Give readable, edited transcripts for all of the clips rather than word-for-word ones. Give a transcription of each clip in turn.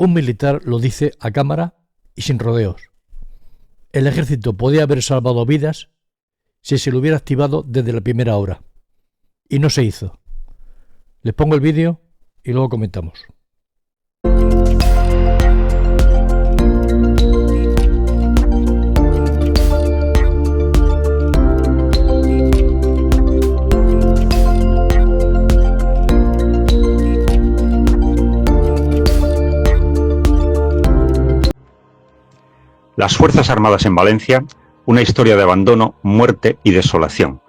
Un militar lo dice a cámara y sin rodeos. El ejército podía haber salvado vidas si se lo hubiera activado desde la primera hora. Y no se hizo. Les pongo el vídeo y luego comentamos. Las Fuerzas Armadas en Valencia, una historia de abandono, muerte y desolación.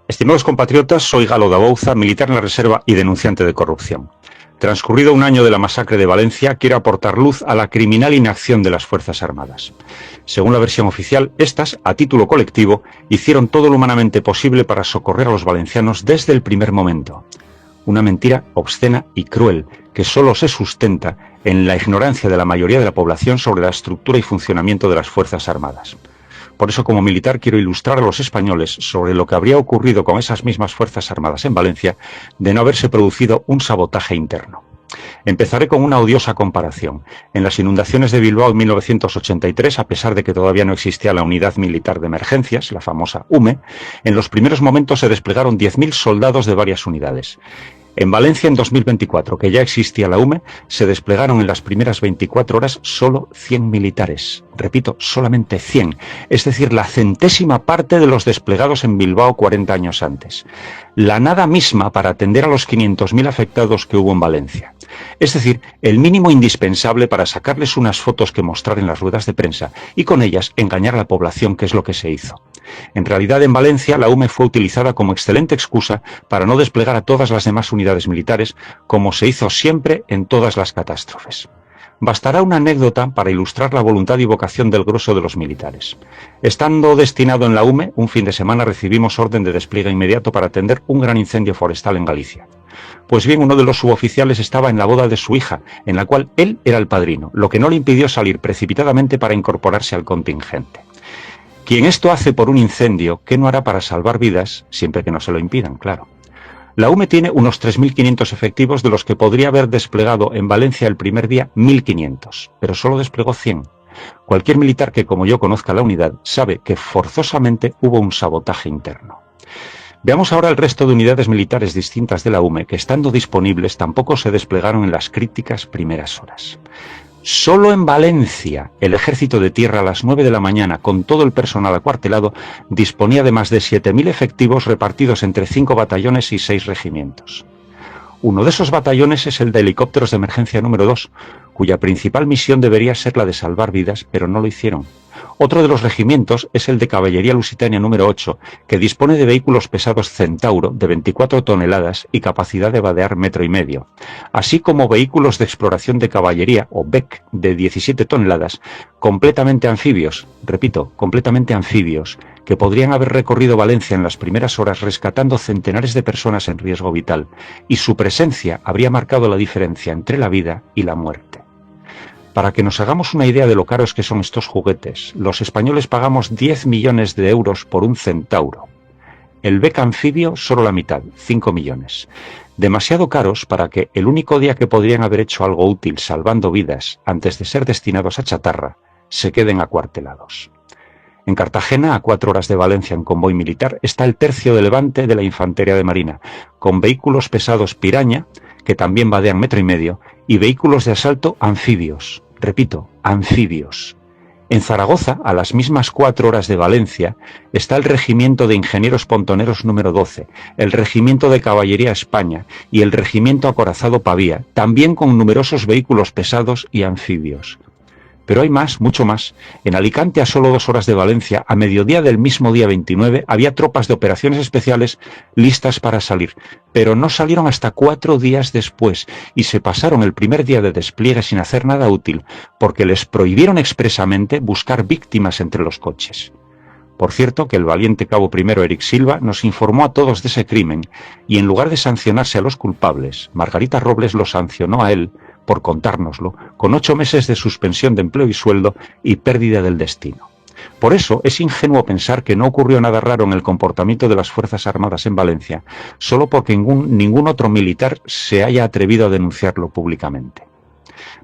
Estimados compatriotas, soy Galo Dabouza, militar en la reserva y denunciante de corrupción. Transcurrido un año de la masacre de Valencia, quiero aportar luz a la criminal inacción de las Fuerzas Armadas. Según la versión oficial, estas, a título colectivo, hicieron todo lo humanamente posible para socorrer a los valencianos desde el primer momento. Una mentira obscena y cruel que solo se sustenta en la ignorancia de la mayoría de la población sobre la estructura y funcionamiento de las Fuerzas Armadas. Por eso, como militar, quiero ilustrar a los españoles sobre lo que habría ocurrido con esas mismas Fuerzas Armadas en Valencia de no haberse producido un sabotaje interno. Empezaré con una odiosa comparación. En las inundaciones de Bilbao en 1983, a pesar de que todavía no existía la Unidad Militar de Emergencias, la famosa UME, en los primeros momentos se desplegaron 10.000 soldados de varias unidades. En Valencia, en 2024, que ya existía la UME, se desplegaron en las primeras 24 horas solo 100 militares. Repito, solamente 100, es decir, la centésima parte de los desplegados en Bilbao 40 años antes. La nada misma para atender a los 500.000 afectados que hubo en Valencia. Es decir, el mínimo indispensable para sacarles unas fotos que mostrar en las ruedas de prensa y con ellas engañar a la población, que es lo que se hizo. En realidad, en Valencia, la UME fue utilizada como excelente excusa para no desplegar a todas las demás unidades militares, como se hizo siempre en todas las catástrofes. Bastará una anécdota para ilustrar la voluntad y vocación del grueso de los militares. Estando destinado en la UME, un fin de semana recibimos orden de despliegue inmediato para atender un gran incendio forestal en Galicia. Pues bien, uno de los suboficiales estaba en la boda de su hija, en la cual él era el padrino, lo que no le impidió salir precipitadamente para incorporarse al contingente. Quien esto hace por un incendio, ¿qué no hará para salvar vidas, siempre que no se lo impidan, claro? La UME tiene unos 3.500 efectivos, de los que podría haber desplegado en Valencia el primer día 1.500, pero solo desplegó 100. Cualquier militar que, como yo, conozca la unidad, sabe que forzosamente hubo un sabotaje interno. Veamos ahora el resto de unidades militares distintas de la UME que, estando disponibles, tampoco se desplegaron en las críticas primeras horas. Solo en Valencia, el Ejército de Tierra a las 9 de la mañana, con todo el personal acuartelado, disponía de más de 7.000 efectivos repartidos entre 5 batallones y 6 regimientos. Uno de esos batallones es el de helicópteros de emergencia número 2, cuya principal misión debería ser la de salvar vidas, pero no lo hicieron. Otro de los regimientos es el de Caballería Lusitania número 8, que dispone de vehículos pesados Centauro de 24 toneladas y capacidad de vadear 1,5 metros, así como vehículos de exploración de caballería, o BEC, de 17 toneladas, completamente anfibios, repito, completamente anfibios, que podrían haber recorrido Valencia en las primeras horas rescatando centenares de personas en riesgo vital, y su presencia habría marcado la diferencia entre la vida y la muerte. Para que nos hagamos una idea de lo caros que son estos juguetes, los españoles pagamos 10 millones de euros por un Centauro. El BEC anfibio solo la mitad, 5 millones. Demasiado caros para que el único día que podrían haber hecho algo útil salvando vidas antes de ser destinados a chatarra, se queden acuartelados. En Cartagena, a 4 horas de Valencia en convoy militar, está el tercio de Levante de la Infantería de Marina, con vehículos pesados Piraña, que también vadean 1,5 metros, y vehículos de asalto anfibios. Repito, anfibios. En Zaragoza, a las mismas 4 horas de Valencia, está el Regimiento de Ingenieros Pontoneros número 12, el Regimiento de Caballería España y el Regimiento Acorazado Pavía, también con numerosos vehículos pesados y anfibios. Pero hay más, mucho más. En Alicante, a solo 2 horas de Valencia, a mediodía del mismo día 29, había tropas de operaciones especiales listas para salir, pero no salieron hasta 4 días después y se pasaron el primer día de despliegue sin hacer nada útil, porque les prohibieron expresamente buscar víctimas entre los coches. Por cierto, que el valiente cabo primero Eric Silva nos informó a todos de ese crimen, y en lugar de sancionarse a los culpables, Margarita Robles lo sancionó a él, por contárnoslo, con 8 meses de suspensión de empleo y sueldo y pérdida del destino. Por eso es ingenuo pensar que no ocurrió nada raro en el comportamiento de las Fuerzas Armadas en Valencia, solo porque ningún otro militar se haya atrevido a denunciarlo públicamente.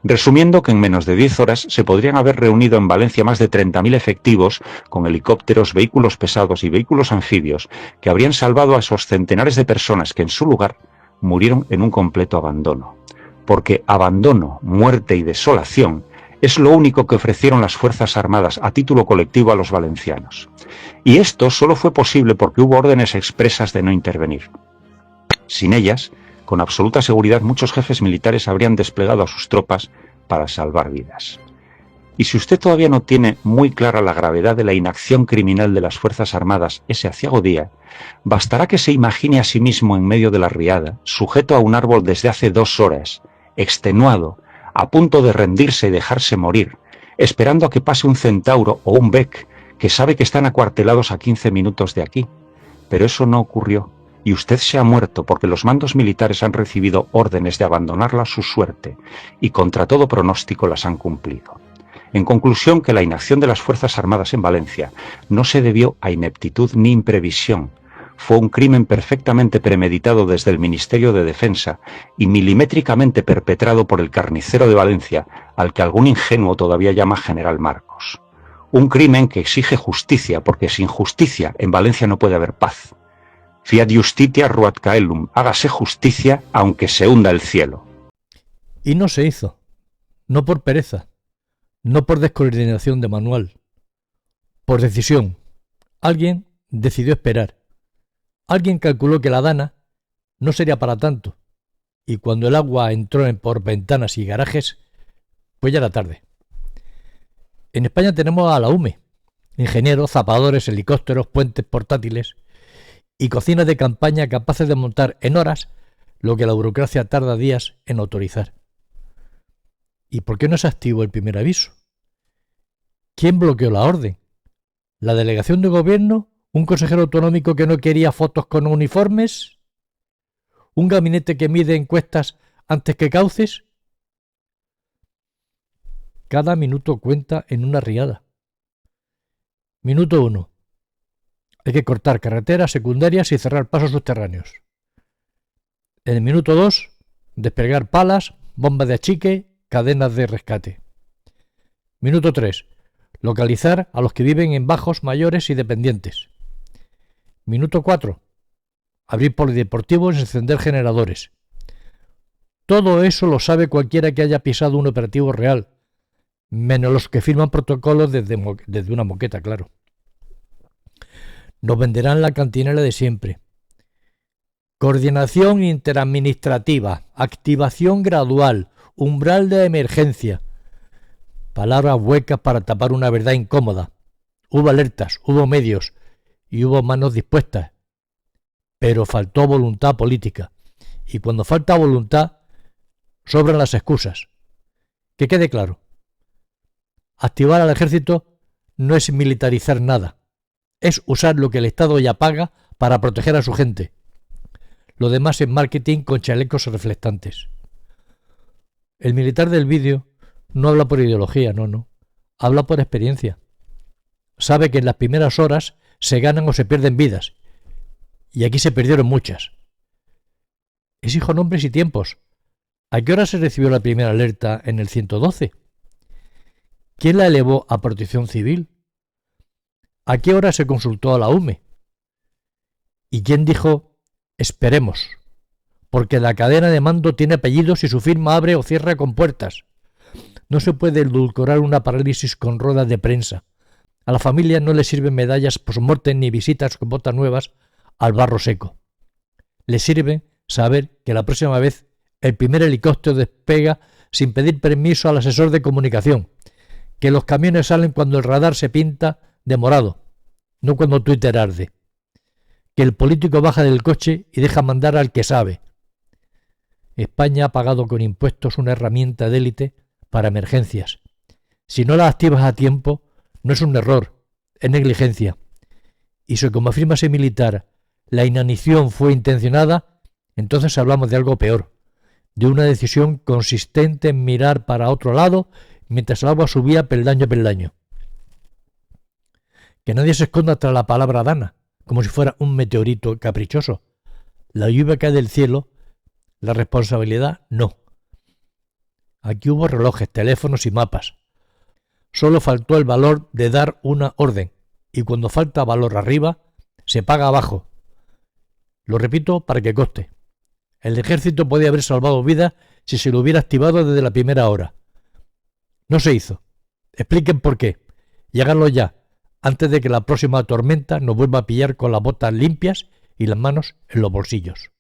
Resumiendo que en menos de 10 horas se podrían haber reunido en Valencia más de 30.000 efectivos con helicópteros, vehículos pesados y vehículos anfibios que habrían salvado a esos centenares de personas que en su lugar murieron en un completo abandono. Porque abandono, muerte y desolación es lo único que ofrecieron las Fuerzas Armadas a título colectivo a los valencianos. Y esto solo fue posible porque hubo órdenes expresas de no intervenir. Sin ellas, con absoluta seguridad, muchos jefes militares habrían desplegado a sus tropas para salvar vidas. Y si usted todavía no tiene muy clara la gravedad de la inacción criminal de las Fuerzas Armadas ese aciago día, bastará que se imagine a sí mismo en medio de la riada, sujeto a un árbol desde hace 2 horas, extenuado, a punto de rendirse y dejarse morir, esperando a que pase un centauro o un Beck que sabe que están acuartelados a 15 minutos de aquí. Pero eso no ocurrió, y usted se ha muerto porque los mandos militares han recibido órdenes de abandonarla a su suerte, y contra todo pronóstico las han cumplido. En conclusión, que la inacción de las Fuerzas Armadas en Valencia no se debió a ineptitud ni imprevisión. Fue un crimen perfectamente premeditado desde el Ministerio de Defensa y milimétricamente perpetrado por el carnicero de Valencia, al que algún ingenuo todavía llama General Marcos. Un crimen que exige justicia, porque sin justicia en Valencia no puede haber paz. Fiat justitia ruat caelum, hágase justicia aunque se hunda el cielo. Y no se hizo, no por pereza, no por descoordinación de manual, por decisión. Alguien decidió esperar. Alguien calculó que la dana no sería para tanto, y cuando el agua entró por ventanas y garajes, pues ya era tarde. En España tenemos a la UME, ingenieros, zapadores, helicópteros, puentes portátiles y cocinas de campaña capaces de montar en horas lo que la burocracia tarda días en autorizar. ¿Y por qué no se activó el primer aviso? ¿Quién bloqueó la orden? ¿La delegación de gobierno? ¿Un consejero autonómico que no quería fotos con uniformes? ¿Un gabinete que mide encuestas antes que cauces? Cada minuto cuenta en una riada. Minuto 1. Hay que cortar carreteras secundarias y cerrar pasos subterráneos. En el minuto 2, desplegar palas, bombas de achique, cadenas de rescate. Minuto 3. Localizar a los que viven en bajos, mayores y dependientes. Minuto 4. Abrir polideportivos y encender generadores. Todo eso lo sabe cualquiera que haya pisado un operativo real, menos los que firman protocolos desde una moqueta, claro. Nos venderán la cantinela de siempre. Coordinación interadministrativa, activación gradual, umbral de emergencia. Palabras huecas para tapar una verdad incómoda. Hubo alertas, hubo medios y hubo manos dispuestas. Pero faltó voluntad política. Y cuando falta voluntad, sobran las excusas. Que quede claro. Activar al ejército no es militarizar nada. Es usar lo que el Estado ya paga para proteger a su gente. Lo demás es marketing con chalecos reflectantes. El militar del vídeo no habla por ideología, no. Habla por experiencia. Sabe que en las primeras horas se ganan o se pierden vidas. Y aquí se perdieron muchas. Es hijo nombres y tiempos. ¿A qué hora se recibió la primera alerta en el 112? ¿Quién la elevó a Protección Civil? ¿A qué hora se consultó a la UME? ¿Y quién dijo esperemos? Porque la cadena de mando tiene apellidos y su firma abre o cierra con puertas. No se puede edulcorar una parálisis con ruedas de prensa. A la familia no le sirven medallas post-mortem ni visitas con botas nuevas al barro seco. Le sirve saber que la próxima vez el primer helicóptero despega sin pedir permiso al asesor de comunicación, que los camiones salen cuando el radar se pinta de morado, no cuando Twitter arde, que el político baja del coche y deja mandar al que sabe. España ha pagado con impuestos una herramienta de élite para emergencias. Si no la activas a tiempo, no es un error, es negligencia. Y si, como afirma ese militar, la inanición fue intencionada, entonces hablamos de algo peor, de una decisión consistente en mirar para otro lado mientras el agua subía peldaño a peldaño. Que nadie se esconda tras la palabra dana, como si fuera un meteorito caprichoso. La lluvia cae del cielo, la responsabilidad no. Aquí hubo relojes, teléfonos y mapas. Solo faltó el valor de dar una orden, y cuando falta valor arriba, se paga abajo. Lo repito para que conste. El ejército podía haber salvado vidas si se lo hubiera activado desde la primera hora. No se hizo. Expliquen por qué. Y háganlo ya, antes de que la próxima tormenta nos vuelva a pillar con las botas limpias y las manos en los bolsillos.